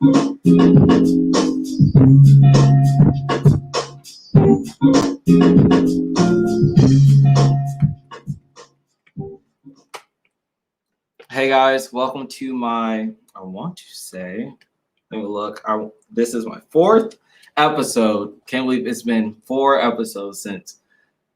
Hey guys, welcome to my, this is my fourth episode. Can't believe it's been 4 episodes since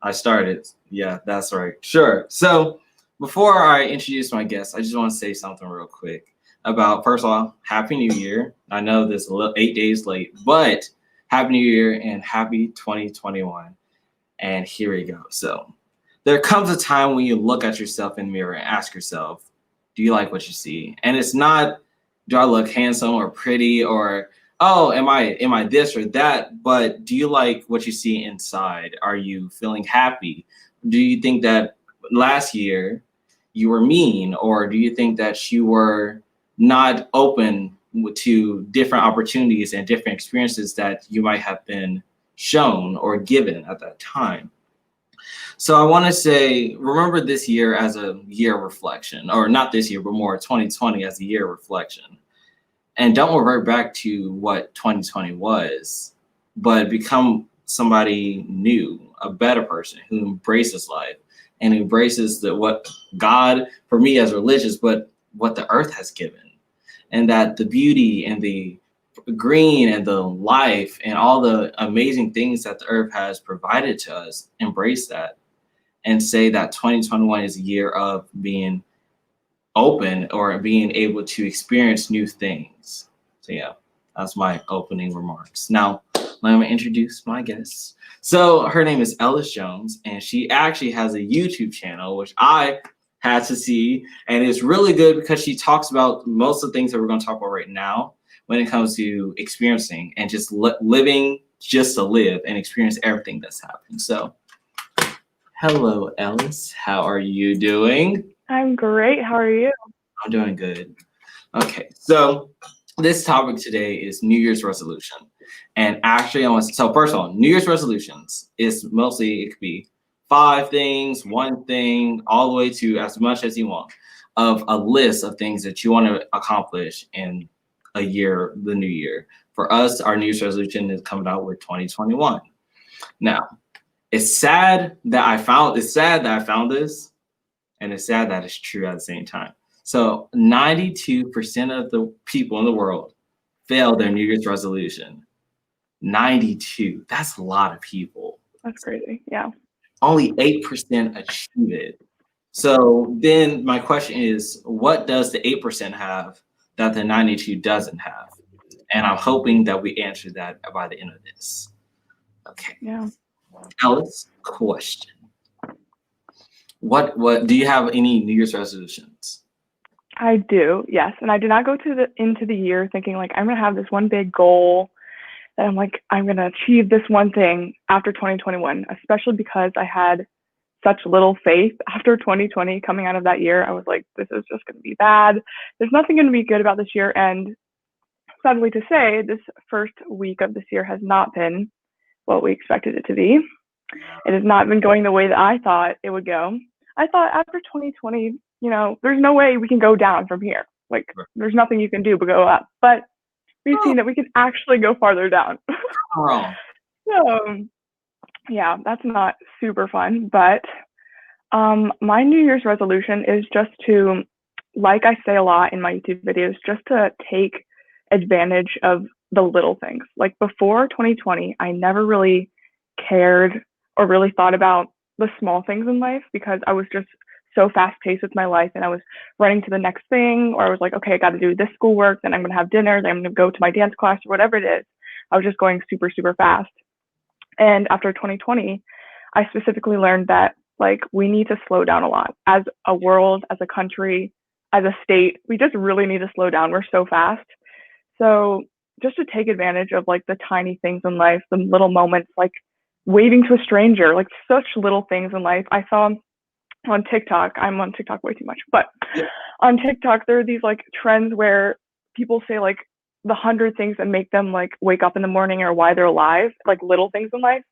I started. Yeah, that's right. Sure. So before I introduce my guest, I just want to say something real quick about, first of all, Happy New Year. I know this is 8 days late, but Happy New Year and Happy 2021. And here we go. So there comes a time when you look at yourself in the mirror and ask yourself, do you like what you see? And it's not, do I look handsome or pretty or, oh, am I this or that? But do you like what you see inside? Are you feeling happy? Do you think that last year you were mean, or do you think that you were not open to different opportunities and different experiences that you might have been shown or given at that time? So I want to say, remember this year as a year of reflection, or not this year, but more 2020 as a year of reflection. And don't revert back to what 2020 was, but become somebody new, a better person who embraces life and embraces what God, for me as religious, but what the earth has given. And that the beauty and the green and the life and all the amazing things that the earth has provided to us, embrace that and say that 2021 is a year of being open or being able to experience new things. So yeah, that's my opening remarks. Now, let me introduce my guest. So her name is Ellis Jones, and she actually has a YouTube channel, which I had to see, and it's really good because she talks about most of the things that we're going to talk about right now when it comes to experiencing and just living just to live and experience everything that's happening. So hello, Ellis. How are you doing? I'm great. How are you? I'm doing good. Okay, so this topic today is New Year's resolution. And actually, so first of all, New Year's resolutions is mostly, it could be 5 things, 1 thing, all the way to as much as you want, of a list of things that you want to accomplish in a year, the new year. For us, our New Year's resolution is coming out with 2021. Now, it's sad that I found this, and it's sad that it's true at the same time. So 92% of the people in the world fail their New Year's resolution. 92. That's a lot of people. That's crazy. Yeah. Only 8% achieve it. So then my question is, what does the 8% have that the 92 doesn't have? And I'm hoping that we answer that by the end of this. Okay. Yeah. Ellis, question. What do you have any New Year's resolutions? I do, yes. And I did not go into the year thinking like I'm gonna have this one big goal that I'm gonna achieve this one thing after 2021, especially because I had such little faith after 2020 coming out of that year. I was like, this is just gonna be bad. There's nothing gonna be good about this year. And sadly to say, this first week of this year has not been what we expected it to be. It has not been going the way that I thought it would go. I thought after 2020, there's no way we can go down from here. Like, there's nothing you can do but go up. But we've seen that we can actually go farther down. So, yeah, that's not super fun. But my New Year's resolution is just to, like I say a lot in my YouTube videos, just to take advantage of the little things. Like before 2020, I never really cared or really thought about the small things in life because I was just so fast paced with my life and I was running to the next thing, or I was like, okay, I got to do this schoolwork, then I'm going to have dinner, then I'm going to go to my dance class or whatever it is. I was just going super, super fast. And after 2020, I specifically learned that like we need to slow down a lot as a world, as a country, as a state. We just really need to slow down. We're so fast. So just to take advantage of like the tiny things in life, the little moments, like waving to a stranger, like such little things in life. I saw on TikTok, I'm on TikTok way too much, but on TikTok, there are these like trends where people say like the 100 things that make them like wake up in the morning or why they're alive, like little things in life.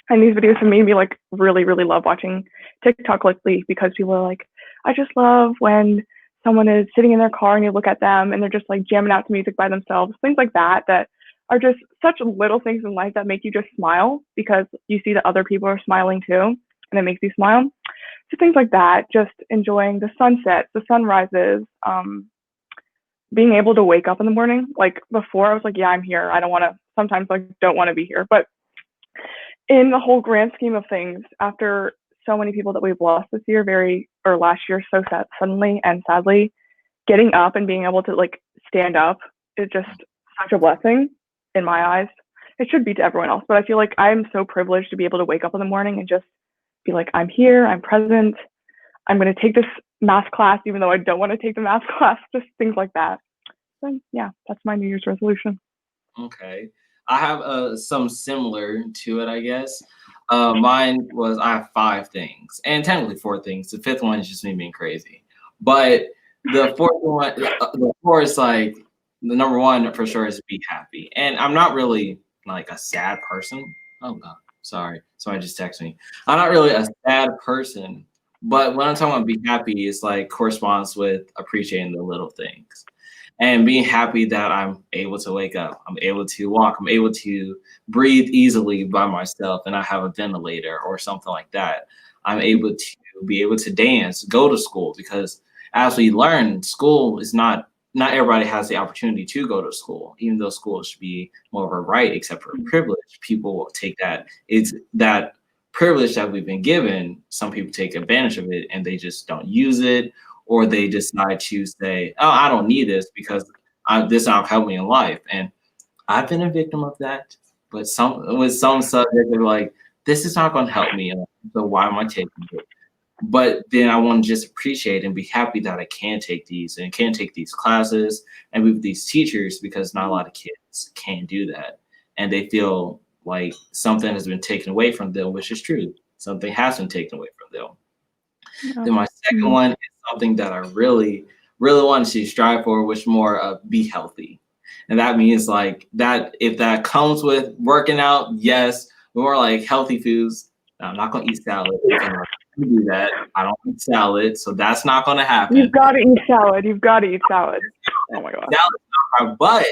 And these videos have made me like really, really love watching TikTok lately because people are like, I just love when someone is sitting in their car and you look at them and they're just like jamming out to music by themselves, things like that, that are just such little things in life that make you just smile because you see that other people are smiling too, and it makes you smile. So things like that, just enjoying the sunsets, the sunrises, being able to wake up in the morning. Like before, I was like, yeah, I'm here. I don't want to, sometimes like don't want to be here. But in the whole grand scheme of things, after so many people that we've lost this year, or last year, so sad, suddenly and sadly, getting up and being able to like stand up is just such a blessing in my eyes. It should be to everyone else, but I feel like I'm so privileged to be able to wake up in the morning and just be like, I'm here, I'm present, I'm going to take this math class, even though I don't want to take the math class, just things like that. So yeah, that's my New Year's resolution. Okay. I have some similar to it, I guess. Mine was I have 5 things, and technically 4 things. The 5th one is just me being crazy. But the 4th one, the 4th is like the number 1 for sure is be happy. And I'm not really like a sad person. Oh God, sorry. Somebody just texted me. I'm not really a sad person, but when I'm talking about be happy, it's like corresponds with appreciating the little things and being happy that I'm able to wake up, I'm able to walk, I'm able to breathe easily by myself and I have a ventilator or something like that. I'm able to be able to dance, go to school, because as we learn, school is not everybody has the opportunity to go to school, even though school should be more of a right, except for a privilege. People will take that. It's that privilege that we've been given. Some people take advantage of it and they just don't use it, or they decide to say, "Oh, I don't need this because this will help me in life." And I've been a victim of that. But with some subjects, they're like, "This is not going to help me, so why am I taking it?" But then I want to just appreciate and be happy that I can take these and can take these classes and with these teachers, because not a lot of kids can do that, and they feel like something has been taken away from them, which is true. Something has been taken away from them. Then my second one is something that I really, really want to strive for, which more of be healthy. And that means like that if that comes with working out, yes, more like healthy foods. I'm not gonna eat salad because I do that. I don't eat salad, so that's not gonna happen. You've got to eat salad. You've got to eat salad. Oh my god. But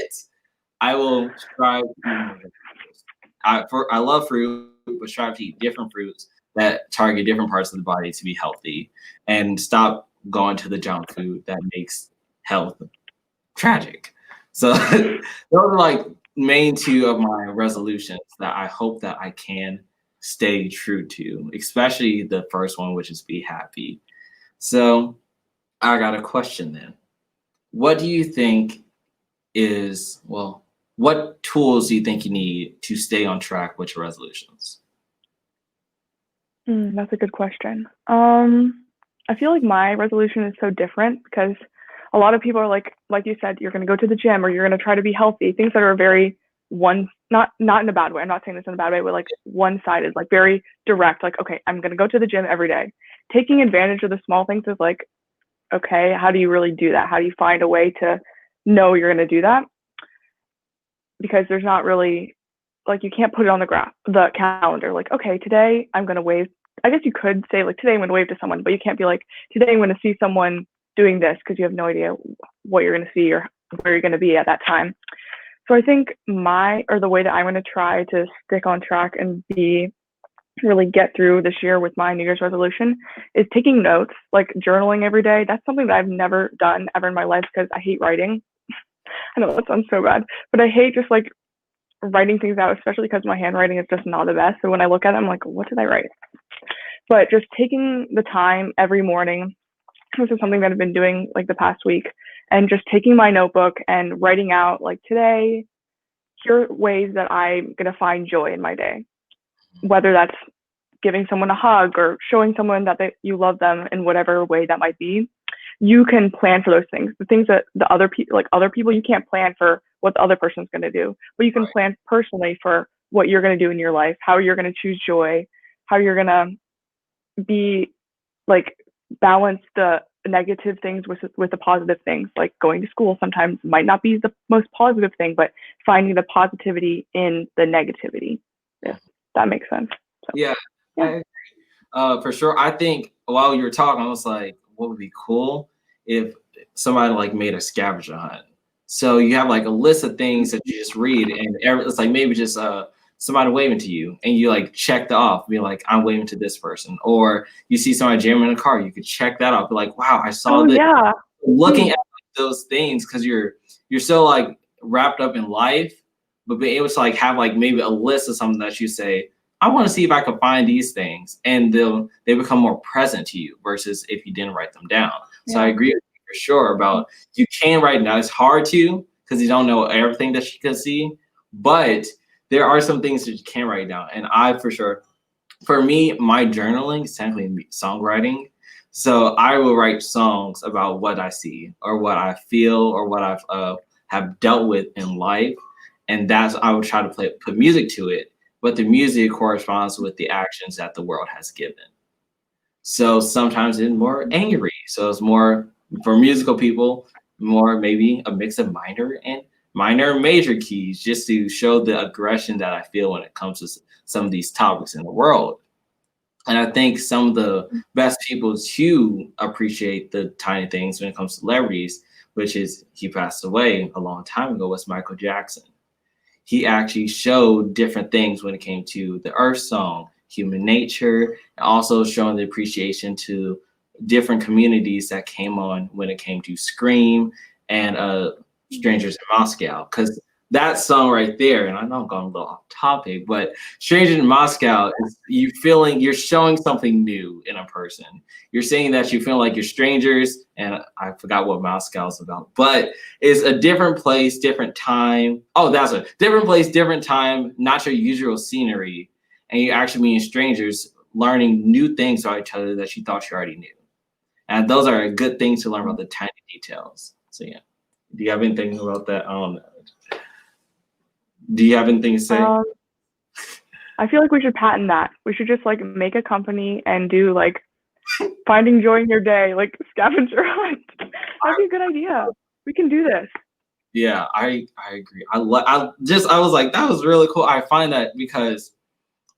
I will strive to eat more vegetables. I love fruit, but strive to eat different fruits that target different parts of the body to be healthy, and stop going to the junk food that makes health tragic. So those are like main 2 of my resolutions that I hope that I can stay true to, especially the first one, which is be happy. So I got a question then. What do you think what tools do you think you need to stay on track with your resolutions? That's a good question. I feel like my resolution is so different because a lot of people are like you said, you're going to go to the gym or you're going to try to be healthy. Things that are very not in a bad way. I'm not saying this in a bad way, but like one-sided, like very direct. Like, okay, I'm going to go to the gym every day. Taking advantage of the small things is like, okay, how do you really do that? How do you find a way to know you're going to do that? Because there's not really, like, you can't put it on the calendar. Like, okay, today I'm going to wave. I guess you could say like today I'm going to wave to someone, but you can't be like today I'm going to see someone doing this because you have no idea what you're going to see or where you're going to be at that time. So I think the way that I'm going to try to stick on track and really get through this year with my New Year's resolution is taking notes, like journaling every day. That's something that I've never done ever in my life because I hate writing. I know that sounds so bad, but I hate just like writing things out, especially because my handwriting is just not the best. So when I look at it, I'm like, what did I write? But just taking the time every morning, this is something that I've been doing like the past week, and just taking my notebook and writing out like today, here are ways that I'm going to find joy in my day, whether that's giving someone a hug or showing someone that you love them in whatever way that might be. You can plan for those things. The things that other people, you can't plan for what the other person's going to do, but you can plan personally for what you're going to do in your life, how you're going to choose joy, how you're going to be like balance the negative things with the positive things. Like going to school sometimes might not be the most positive thing, but finding the positivity in the negativity. If that makes sense. So, yeah. I agree. For sure. I think while you were talking, I was like, what would be cool if somebody like made a scavenger hunt. So you have like a list of things that you just read, and it's like maybe just somebody waving to you, and you like check that off, be like, I'm waving to this person. Or you see somebody jamming in a car, you could check that off, be like, wow, I saw this. Yeah. Looking at like, those things, because you're so like wrapped up in life, but being able to like have like maybe a list of something that you say, I want to see if I can find these things, and they become more present to you versus if you didn't write them down. So I agree with you for sure about you can write down. It's hard to because you don't know everything that you can see, but there are some things that you can write down. And I for sure, for me, my journaling is technically songwriting. So I will write songs about what I see or what I feel or what I've have dealt with in life, and that's I would try to put music to it, but the music corresponds with the actions that the world has given. So sometimes it's more angry. So it's more for musical people, more maybe a mix of minor and major keys, just to show the aggression that I feel when it comes to some of these topics in the world. And I think some of the best people to appreciate the tiny things when it comes to celebrities, which is he passed away a long time ago, was Michael Jackson. He actually showed different things when it came to the Earth Song, Human Nature, and also showing the appreciation to different communities that came on when it came to Scream and Strangers in Moscow. Because that song right there, and I know I'm going a little off topic, but Strangers in Moscow is you're showing something new in a person. You're saying that you feel like you're strangers, and I forgot what Moscow is about, but it's a different place, different time. Oh, that's a different place, different time, not your usual scenery. And you're actually being strangers, learning new things about each other that you thought you already knew. And those are good things to learn about the tiny details. So yeah. Do you have anything about that? I don't know. Do you have anything to say? I feel like we should patent that. We should just like make a company and do like finding joy in your day, like scavenger hunt. That'd be a good idea. We can do this. Yeah, I agree. I was like, that was really cool. I find that because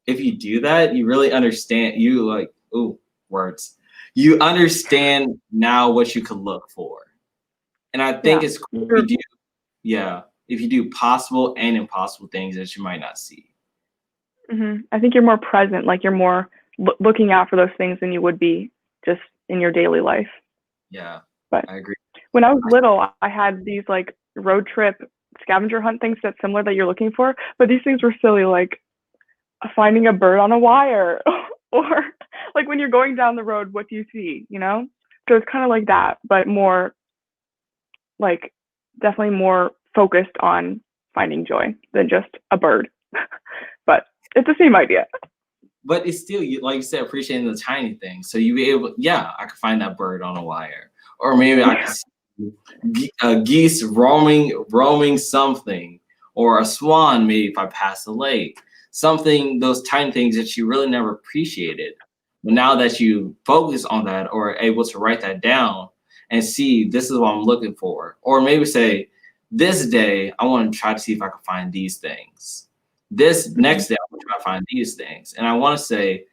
if you do that, you really understand. You like, ooh, words. You understand now what you could look for, and I think it's cool if you do. Yeah, if you do possible and impossible things that you might not see. I think you're more present, like you're more looking out for those things than you would be just in your daily life. Yeah, but I agree. When I was little, I had these like road trip scavenger hunt things that's similar that you're looking for, but these things were silly, like finding a bird on a wire or like when you're going down the road, what do you see, you know? So it's kind of like that, but more like definitely more focused on finding joy than just a bird. But it's the same idea. But it's still, like you said, appreciating the tiny things. So you be able, yeah, I could find that bird on a wire, or maybe I could see geese roaming something, or a swan maybe if I pass the lake. Something, those tiny things that you really never appreciated. But now that you focus on that or are able to write that down and see this is what I'm looking for, or maybe say, this day I want to try to see if I can find these things. This next day, I'm trying to find these things. And I want to say,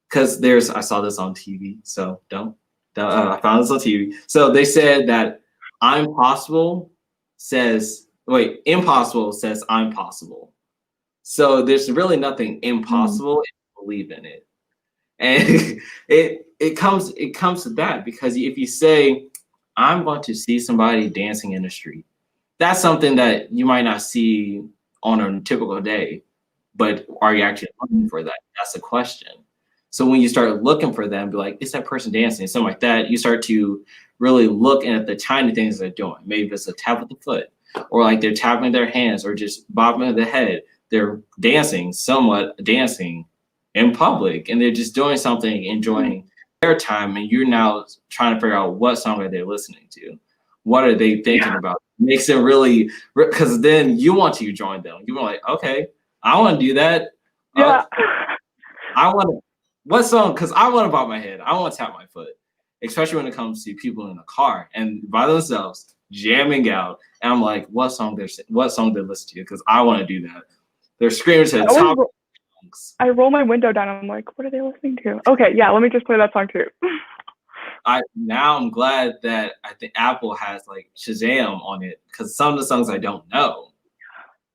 because I saw this on TV, so I found this on TV. So they said that impossible says I'm possible. So there's really nothing impossible if you believe in it. And it comes to that, because if you say, I'm going to see somebody dancing in the street, that's something that you might not see on a typical day, but are you actually looking for that? That's the question. So when you start looking for them, be like, is that person dancing? Something like that, you start to really look at the tiny things they're doing. Maybe it's a tap of the foot, or like they're tapping their hands, or just bobbing their head. They're dancing in public, and they're just doing something, enjoying their time. And you're now trying to figure out what song are they listening to? What are they thinking about? Makes it really, because then you want to join them. You're like, okay, I want to do that. Yeah. I want to, what song? Because I want to bob my head. I want to tap my foot, especially when it comes to people in the car and by themselves jamming out. And I'm like, what song they're listening to? Because I want to do that. They're screaming to the top. I roll my window down. I'm like, what are they listening to? Okay, yeah, let me just play that song too. I'm glad that I think Apple has like Shazam on it because some of the songs I don't know.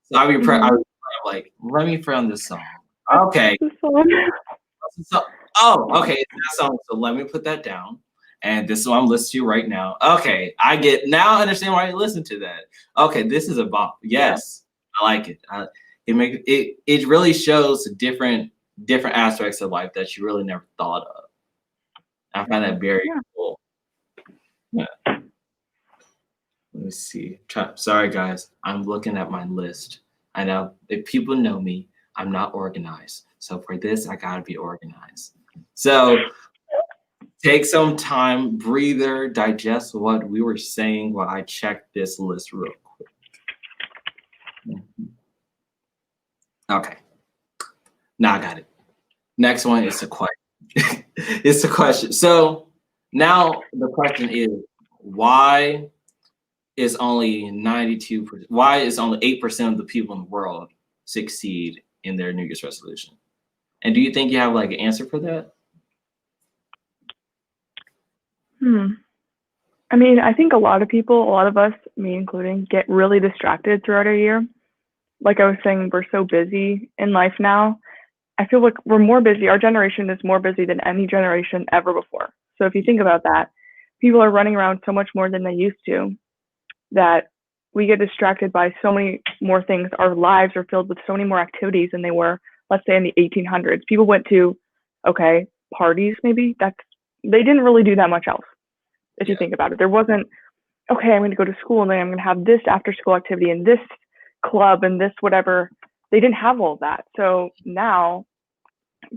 So I was like, let me find this song. Okay. So, okay, it's that song. So let me put that down. And this is what I'm listening to right now. Okay, I understand why you listen to that. Okay, this is a bop. Yes, I like it. It really shows different aspects of life that you really never thought of. I find that very cool. Yeah. Let me see. Sorry, guys. I'm looking at my list. I know if people know me, I'm not organized. So for this, I gotta be organized. So take some time, breather, digest what we were saying while I check this list real quick. Okay. Now I got it. Next one is the question. It's the question. So now the question is, why is only 92%, why is only 8% of the people in the world succeed in their New Year's resolution? And do you think you have like an answer for that? I mean, I think a lot of us, me including, get really distracted throughout our year. Like I was saying, we're so busy in life now. I feel like we're more busy. Our generation is more busy than any generation ever before. So if you think about that, people are running around so much more than they used to, that we get distracted by so many more things. Our lives are filled with so many more activities than they were, let's say, in the 1800s. People went to, parties maybe. They didn't really do that much else. If you think about it, there wasn't, okay, I'm going to go to school and then I'm going to have this after school activity and this club and this whatever. They didn't have all of that. So now,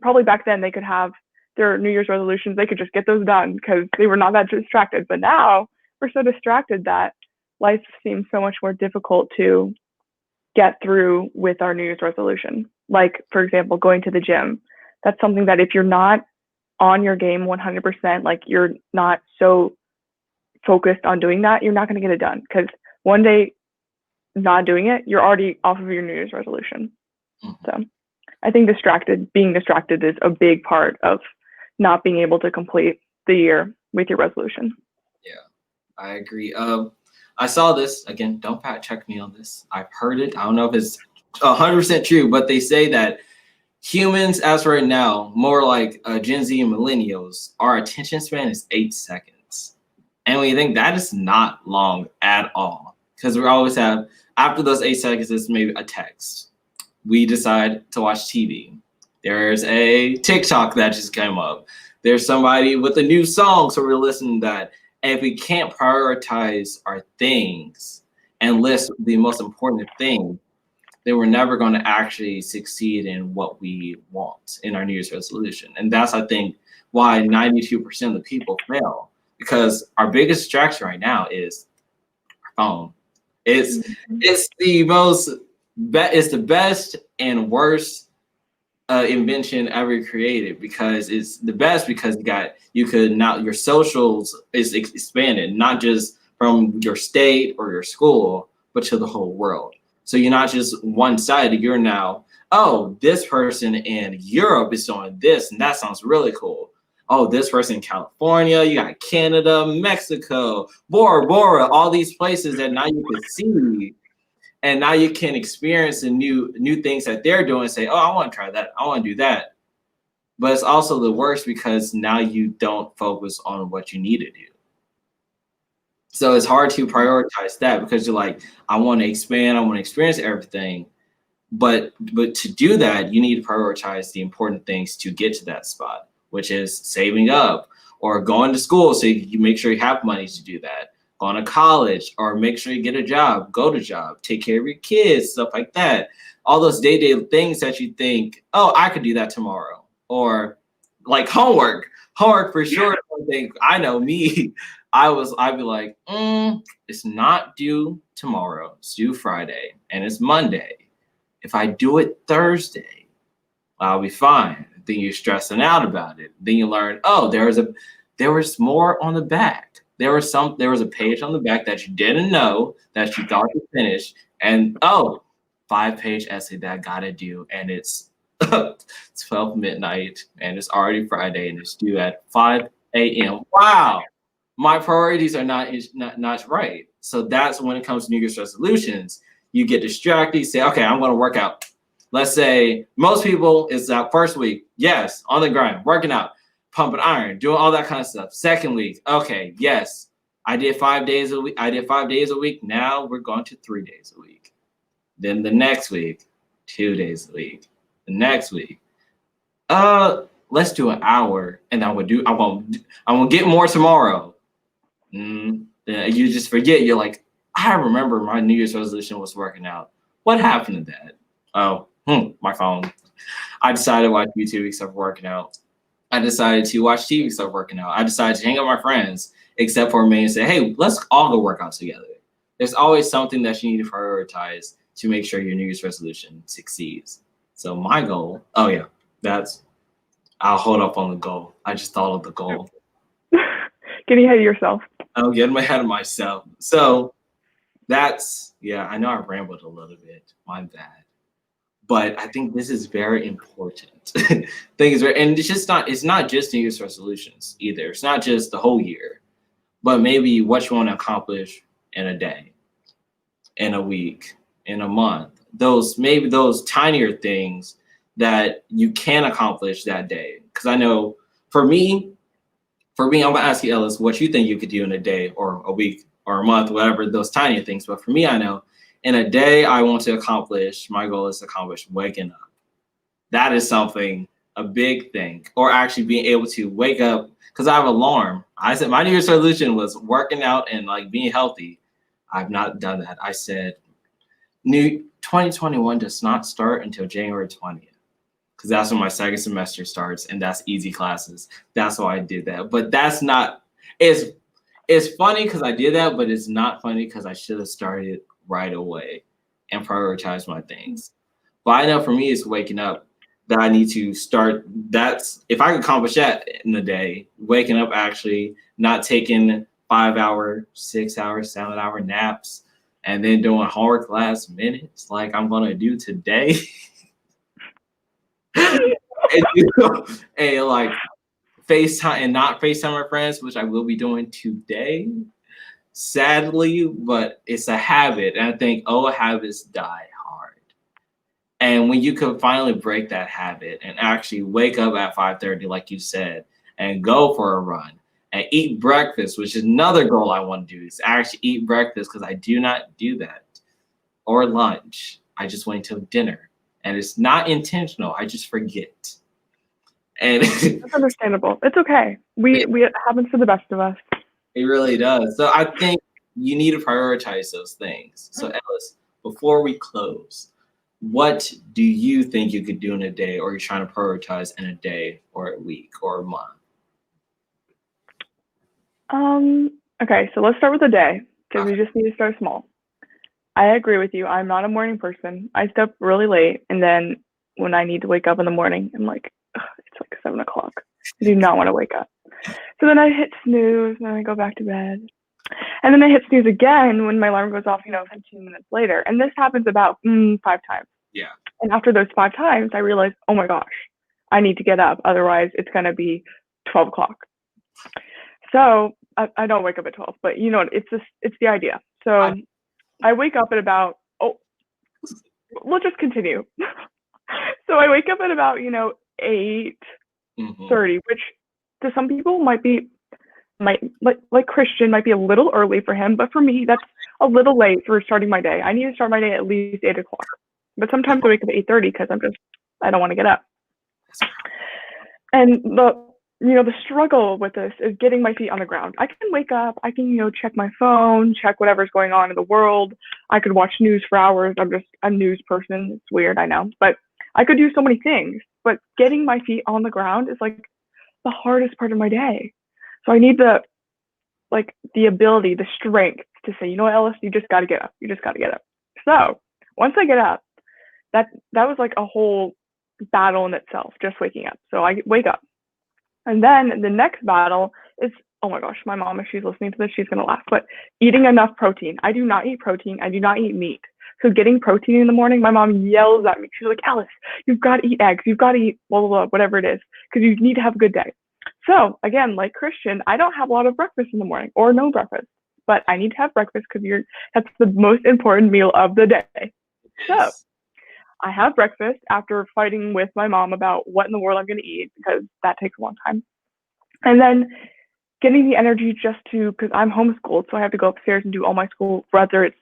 probably back then, they could have their New Year's resolutions. They could just get those done because they were not that distracted. But now we're so distracted that life seems so much more difficult to get through with our New Year's resolution. Like, for example, going to the gym. That's something that if you're not on your game 100%, like you're not so focused on doing that, you're not going to get it done, because one day not doing it, you're already off of your New Year's resolution. So I think being distracted is a big part of not being able to complete the year with your resolution. Yeah, I agree. I saw this again. Don't fact check me on this. I've heard it. I don't know if it's 100% true, but they say that humans, as right now, more like Gen Z and millennials, our attention span is 8 seconds. And we think that is not long at all, because we always have, after those 8 seconds, it's maybe a text. We decide to watch TV. There's a TikTok that just came up. There's somebody with a new song, so we're listening to that. And if we can't prioritize our things and list the most important thing, then we're never going to actually succeed in what we want in our New Year's resolution. And that's, I think, why 92% of the people fail. Because our biggest distraction right now is our phone. It's the best and worst invention ever created, because it's the best because your socials is expanded, not just from your state or your school, but to the whole world. So you're not just one-sided. You're now, oh, this person in Europe is doing this, and that sounds really cool. Oh, this person in California, you got Canada, Mexico, Bora Bora, all these places that now you can see, and now you can experience the new things that they're doing and say, oh, I want to try that. I want to do that. But it's also the worst because now you don't focus on what you need to do. So it's hard to prioritize that because you're like, I want to expand, I want to experience everything. But to do that, you need to prioritize the important things to get to that spot, which is saving up or going to school so you make sure you have money to do that. Going to college, or make sure you get a job, go to job, take care of your kids, stuff like that. All those day-to-day things that you think, oh, I could do that tomorrow. Or like homework for sure. I think, I know me, I'd be like, it's not due tomorrow, it's due Friday, and it's Monday. If I do it Thursday, I'll be fine. Then you're stressing out about it. Then you learn, oh, there was more on the back. There was a page on the back that you didn't know that you thought you finished, and 5-page essay that I gotta do, and it's 12 midnight, and it's already Friday, and it's due at 5 a.m. Wow, my priorities are not right. So that's when it comes to New Year's resolutions. You get distracted. You say, okay, I'm going to work out. Let's say most people it's that first week. Yes, on the grind, working out, pumping iron, doing all that kind of stuff. Second week, okay, yes, I did 5 days a week. I did 5 days a week. Now we're going to 3 days a week. Then the next week, 2 days a week. The next week, let's do an hour, and I won't get more tomorrow. Then you just forget. You're like, I remember my New Year's resolution was working out. What happened to that? Oh, my phone. I decided to watch YouTube instead of working out. I decided to watch TV instead of working out. I decided to hang out with my friends, except for me, and say, hey, let's all go work out together. There's always something that you need to prioritize to make sure your New Year's resolution succeeds. So my goal, I'll hold up on the goal. I just thought of the goal. Getting ahead of yourself. I'm getting ahead of myself. So I know I rambled a little bit. My bad. But I think this is very important. And it's not just New Year's resolutions either. It's not just the whole year, but maybe what you want to accomplish in a day, in a week, in a month. Those tinier things that you can accomplish that day. Because I know for me, I'm gonna ask you, Ellis, what you think you could do in a day or a week or a month, whatever, those tiny things. But for me, I know in a day I want to accomplish, my goal is to accomplish waking up. That is a big thing. Or actually being able to wake up, because I have an alarm. I said my New Year's resolution was working out and like being healthy. I've not done that. I said 2021 does not start until January 20th. Because that's when my second semester starts, and that's easy classes. That's why I did that. But that's not. It's funny because I did that, but it's not funny because I should have started right away and prioritized my things. But I know for me, it's waking up that I need to start. That's if I can accomplish that in a day, waking up actually, not taking 5 hour, 6 hour, 7 hour naps, and then doing homework last minute, like I'm gonna do today. and like FaceTime and not FaceTime my friends, which I will be doing today, sadly, but it's a habit. And I think old habits die hard. And when you can finally break that habit and actually wake up at 5:30, like you said, and go for a run and eat breakfast, which is another goal I want to do, is actually eat breakfast because I do not do that. Or lunch. I just wait until dinner. And it's not intentional. I just forget. And That's understandable. It's okay. It happens to the best of us. It really does. So I think you need to prioritize those things. So Ellis, before we close, what do you think you could do in a day, or you're trying to prioritize in a day or a week or a month? Okay, so let's start with the day, because we just need to start small. I agree with you. I'm not a morning person. I stay up really late, and then when I need to wake up in the morning, I'm like, it's like 7 o'clock. I do not want to wake up. So then I hit snooze, and then I go back to bed. And then I hit snooze again when my alarm goes off, 15 minutes later. And this happens about 5 times. Yeah. And after those 5 times, I realize, oh my gosh, I need to get up. Otherwise, it's going to be 12 o'clock. So I don't wake up at 12, but it's the idea. So I wake up at about, we'll just continue. So I wake up at about, 8:30, which to some people might like Christian might be a little early for him, but for me, that's a little late for starting my day. I need to start my day at least 8 o'clock. But sometimes I wake up at 8:30 because I don't want to get up. And the struggle with this is getting my feet on the ground. I can wake up, I can, check my phone, check whatever's going on in the world. I could watch news for hours. I'm just a news person. It's weird, I know. But I could do so many things. But getting my feet on the ground is like the hardest part of my day. So I need the ability, the strength to say, Ellis, you just got to get up. You just got to get up. So once I get up, that was like a whole battle in itself, just waking up. So I wake up. And then the next battle is, oh my gosh, my mom, if she's listening to this, she's going to laugh, but eating enough protein. I do not eat protein. I do not eat meat. So getting protein in the morning, my mom yells at me. She's like, Alice, you've got to eat eggs. You've got to eat blah, blah, blah, whatever it is, because you need to have a good day. So again, like Christian, I don't have a lot of breakfast in the morning or no breakfast, but I need to have breakfast because that's the most important meal of the day. So Yes. I have breakfast after fighting with my mom about what in the world I'm going to eat because that takes a long time. And then getting the energy just to, because I'm homeschooled, so I have to go upstairs and do all my school, whether it's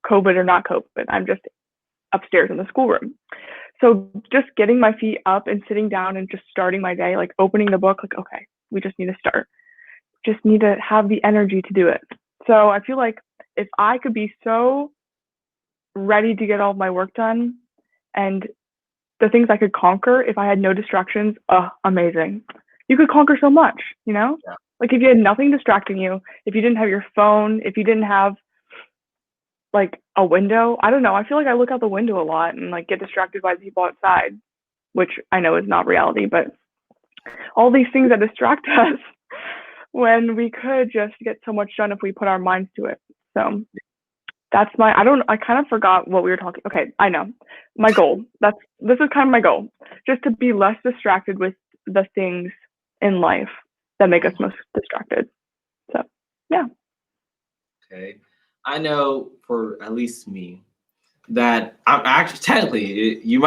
COVID or not COVID. I'm just upstairs in the schoolroom. So just getting my feet up and sitting down and just starting my day, like opening the book, like, okay, we just need to start. Just need to have the energy to do it. So I feel like if I could be so ready to get all of my work done and the things I could conquer if I had no distractions, amazing. You could conquer so much, you know? Yeah. Like if you had nothing distracting you, if you didn't have your phone, if you didn't have like a window, I don't know. I feel like I look out the window a lot and like get distracted by the people outside, which I know is not reality, but all these things that distract us when we could just get so much done if we put our minds to it. So that's I kind of forgot what we were talking. Okay, I know. My goal. This is kind of my goal. Just to be less distracted with the things in life that make us most distracted. So, yeah. Okay. I know for at least me that I'm actually technically you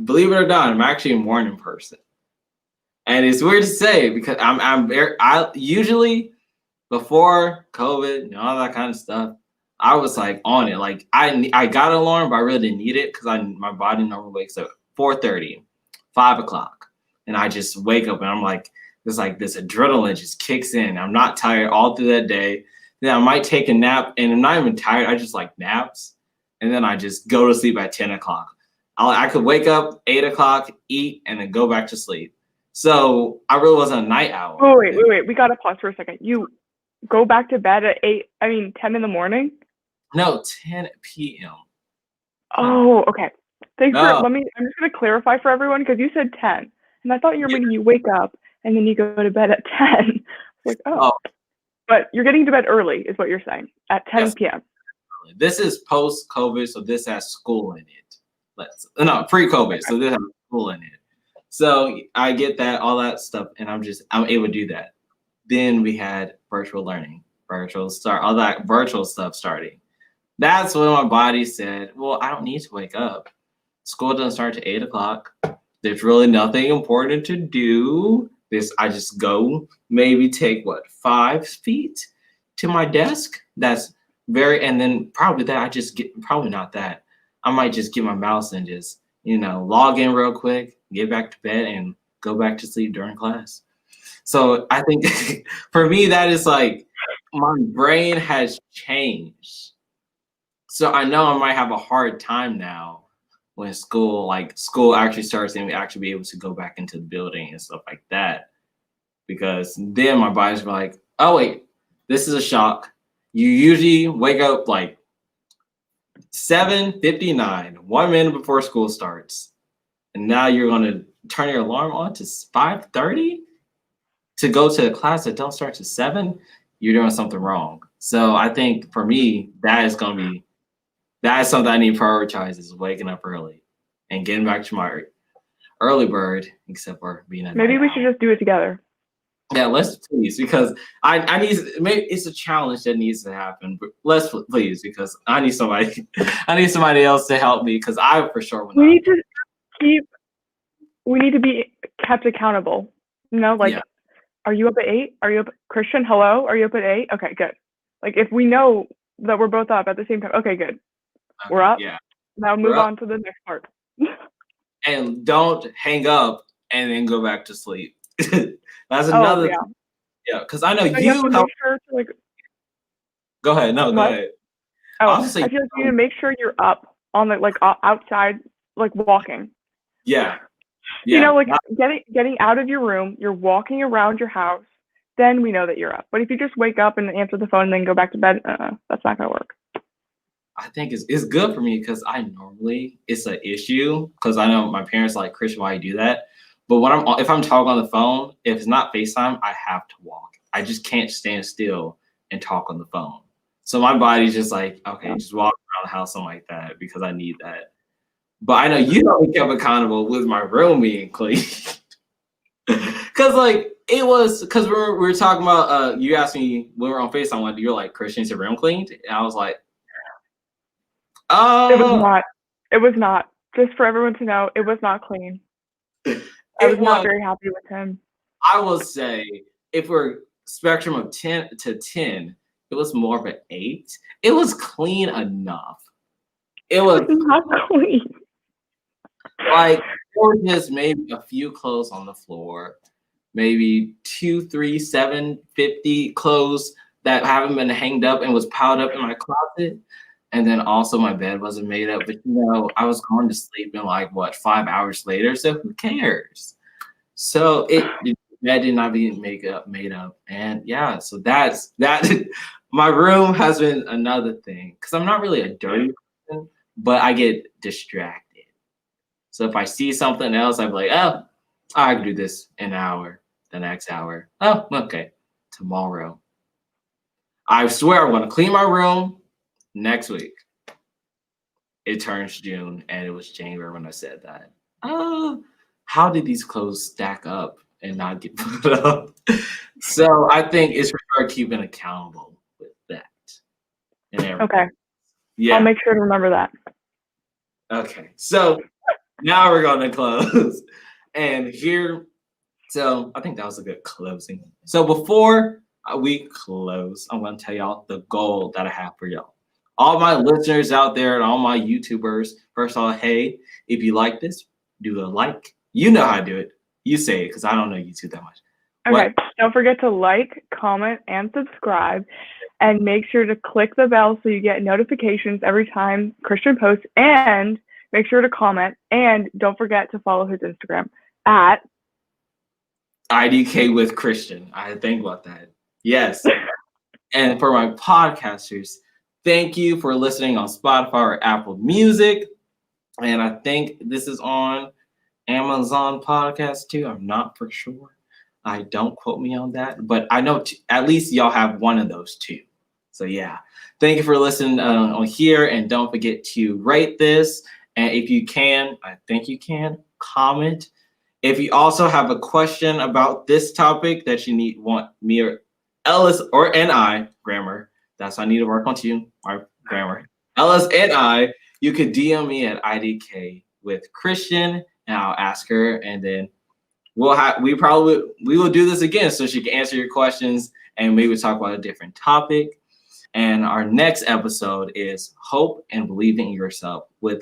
believe it or not, I'm actually a morning person. And it's weird to say because I usually before COVID and all that kind of stuff, I was like on it. Like I got an alarm, but I really didn't need it because my body normally wakes up 4:30, 5 o'clock. And I just wake up and I'm like, this adrenaline just kicks in. I'm not tired all through that day. Then I might take a nap and I'm not even tired. I just like naps. And then I just go to sleep at 10 o'clock. I could wake up 8 o'clock, eat, and then go back to sleep. So I really wasn't a night owl. Oh, wait. We got to pause for a second. You go back to bed at 10 in the morning? No, 10 p.m. Oh, okay. No. I'm just going to clarify for everyone because you said 10. And I thought you were meaning you wake up and then you go to bed at 10. Like, oh. But you're getting to bed early is what you're saying at 10 p.m. This is post-COVID, so this has school in it. Pre-COVID, okay. So this has school in it. So I get that, all that stuff, and I'm able to do that. Then we had virtual learning, all that virtual stuff starting. That's when my body said, well, I don't need to wake up. School doesn't start to 8 o'clock. There's really nothing important to do. I just go, maybe take 5 feet to my desk. And then probably that I just get, probably not that. I might just get my mouse and just, log in real quick, get back to bed and go back to sleep during class. So I think for me, that is like, my brain has changed. So I know I might have a hard time now when school actually starts and we actually be able to go back into the building and stuff like that. Because then my body's like, oh wait, this is a shock. You usually wake up like 7:59, 1 minute before school starts. And now you're gonna turn your alarm on to 5:30 to go to a class that don't start to 7. You're doing something wrong. So I think for me, that is something I need to prioritize is waking up early and getting back to my early bird, except for being a Maybe we should just do it together. Yeah, let's please, because I need, maybe it's a challenge that needs to happen, but let's please, because I need somebody else to help me because I for sure will not. We need to be kept accountable. Yeah. Are you up at 8? Are you up, Christian? Hello? Are you up at 8? Okay, good. Like if we know that we're both up at the same time, okay, good. Okay, we're up. Yeah. Now move on to the next part. And don't hang up and then go back to sleep. That's another. Yeah, because I know you have to make sure to Go ahead. No, go ahead. Oh, I feel like you need to make sure you're up on the outside, walking. Yeah. Getting out of your room, you're walking around your house, then we know that you're up. But if you just wake up and answer the phone and then go back to bed, that's not gonna work. I think it's good for me because it's an issue because I know my parents are like, Christian, why you do that? But if I'm talking on the phone, if it's not FaceTime, I have to walk. I just can't stand still and talk on the phone. So my body's just like, okay, just walk around the house, something like that, because I need that. But I know you don't be kept accountable with my room being clean. Because Cause like it was because we were talking about you asked me when we were on FaceTime, like you're like Christian's your room cleaned? And I was like, It was uh not. It was not. Just for everyone to know, it was not clean. I was it not was. very happy with him. I will say if we're spectrum of 10 to 10, it was more of an 8. It was clean enough. It It was was not clean. like there were just maybe a few clothes on the floor, maybe 2, 3, 7, 50 clothes that haven't been hanged up and was piled up in my closet. And then also my bed wasn't made up. But I was going to sleep in like what 5 hours later. So who cares? So that did not be made up. And yeah, so that's that. My room has been another thing because I'm not really a dirty person, but I get distracted. So if I see something else, I'm like, oh, I can do this in an hour, the next hour. Oh, okay, tomorrow. I swear I'm gonna clean my room next week. It turns June, and it was January when I said that. Oh, how did these clothes stack up and not get put up? So I think it's for keeping accountable with that and everything. Okay. I'll Yeah. make sure to remember that. Okay. So now we're going to close. And here, so I think that was a good closing. So before we close, I'm going to tell y'all the goal that I have for y'all. All my listeners out there and all my YouTubers, first of all, hey, if you like this, do a like. You know how to do it. You say it because I don't know YouTube that much. Okay. Don't forget to like, comment, and subscribe. And make sure to click the bell so you get notifications every time Christian posts. And make sure to comment. And don't forget to follow his Instagram at IDK with Christian. I think about that. Yes. And for my podcasters, thank you for listening on Spotify or Apple Music. And I think this is on Amazon Podcast too. I'm not for sure. I don't quote me on that, but I know at least y'all have one of those two. So yeah, thank you for listening on here, and don't forget to rate this. And if you can, I think you can comment. If you also have a question about this topic that you want me or Ellis and I, grammar, that's I need to work on too, our grammar. Ellis and I, you could DM me at IDK with Christian, and I'll ask her, and then we will do this again so she can answer your questions and maybe talk about a different topic. And our next episode is Hope and Believing in Yourself with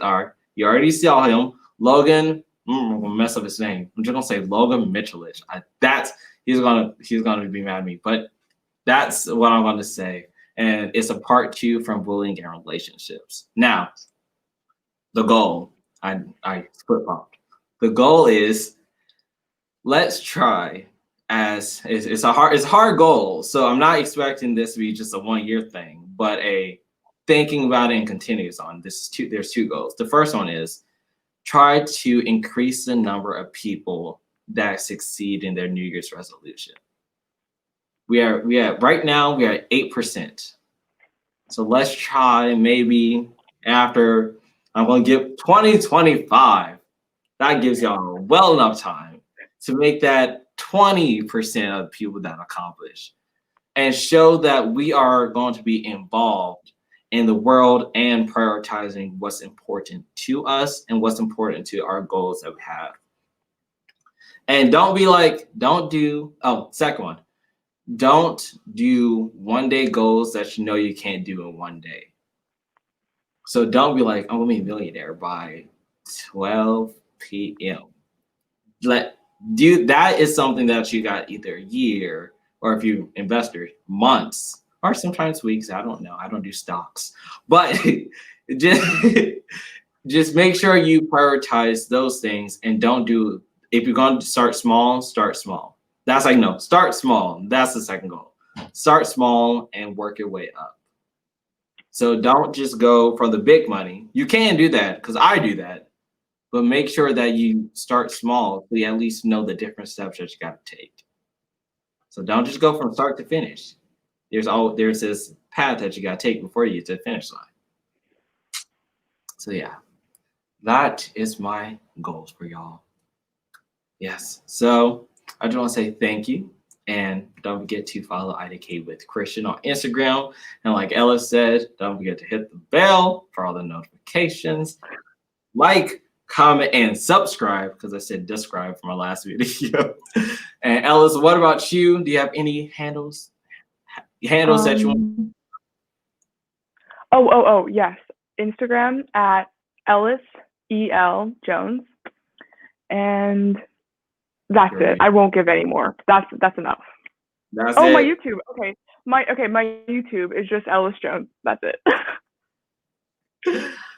you already saw him, Logan. I'm gonna mess up his name. I'm just gonna say Logan Mitchellich. He's gonna be mad at me, but that's what I'm gonna say. And it's a part 2 from bullying and relationships. Now, the goal, I flip flopped. The goal is let's try it's a hard goal. So I'm not expecting this to be just a 1-year thing, but a thinking about it and continues on. There's 2 goals. The first one is try to increase the number of people that succeed in their New Year's resolution. Right now we are at 8%. So let's try maybe after I'm gonna give 2025. That gives y'all well enough time to make that 20% of people that accomplish and show that we are going to be involved in the world and prioritizing what's important to us and what's important to our goals that we have. And second one, don't do 1-day goals that you know you can't do in 1 day. So don't be like, I'm gonna be a millionaire by 12 p.m. That is something that you got either a year, or if you investors, months, or sometimes weeks. I don't know. I don't do stocks, but just make sure you prioritize those things and don't do. If you're going to start small, start small. That's like no, start small. That's the second goal. Start small and work your way up. So don't just go for the big money. You can do that because I do that. But make sure that you start small so you at least know the different steps that you got to take. So don't just go from start to finish. There's this path that you got to take before you get to the finish line. So yeah, that is my goals for y'all. Yes. So I just want to say thank you. And don't forget to follow IDK with Christian on Instagram. And like Ellis said, don't forget to hit the bell for all the notifications. Like, comment, and subscribe, because I said describe for my last video. And Ellis, what about you? Do you have any handles that you want? Oh, yes. Instagram at Ellis EL Jones. And that's Great. it. I won't give any more. That's enough. That's my it. YouTube. Okay. My YouTube is just Ellis Jones. That's it.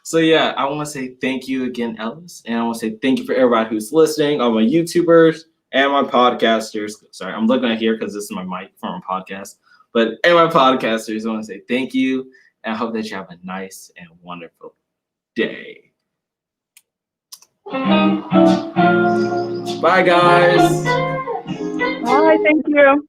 So yeah, I want to say thank you again, Ellis, and I want to say thank you for everybody who's listening, all my YouTubers and my podcasters. Sorry, I'm looking at here because this is my mic for my podcast. But and my podcasters, I want to say thank you, and I hope that you have a nice and wonderful day. Bye, guys. Bye. Thank you.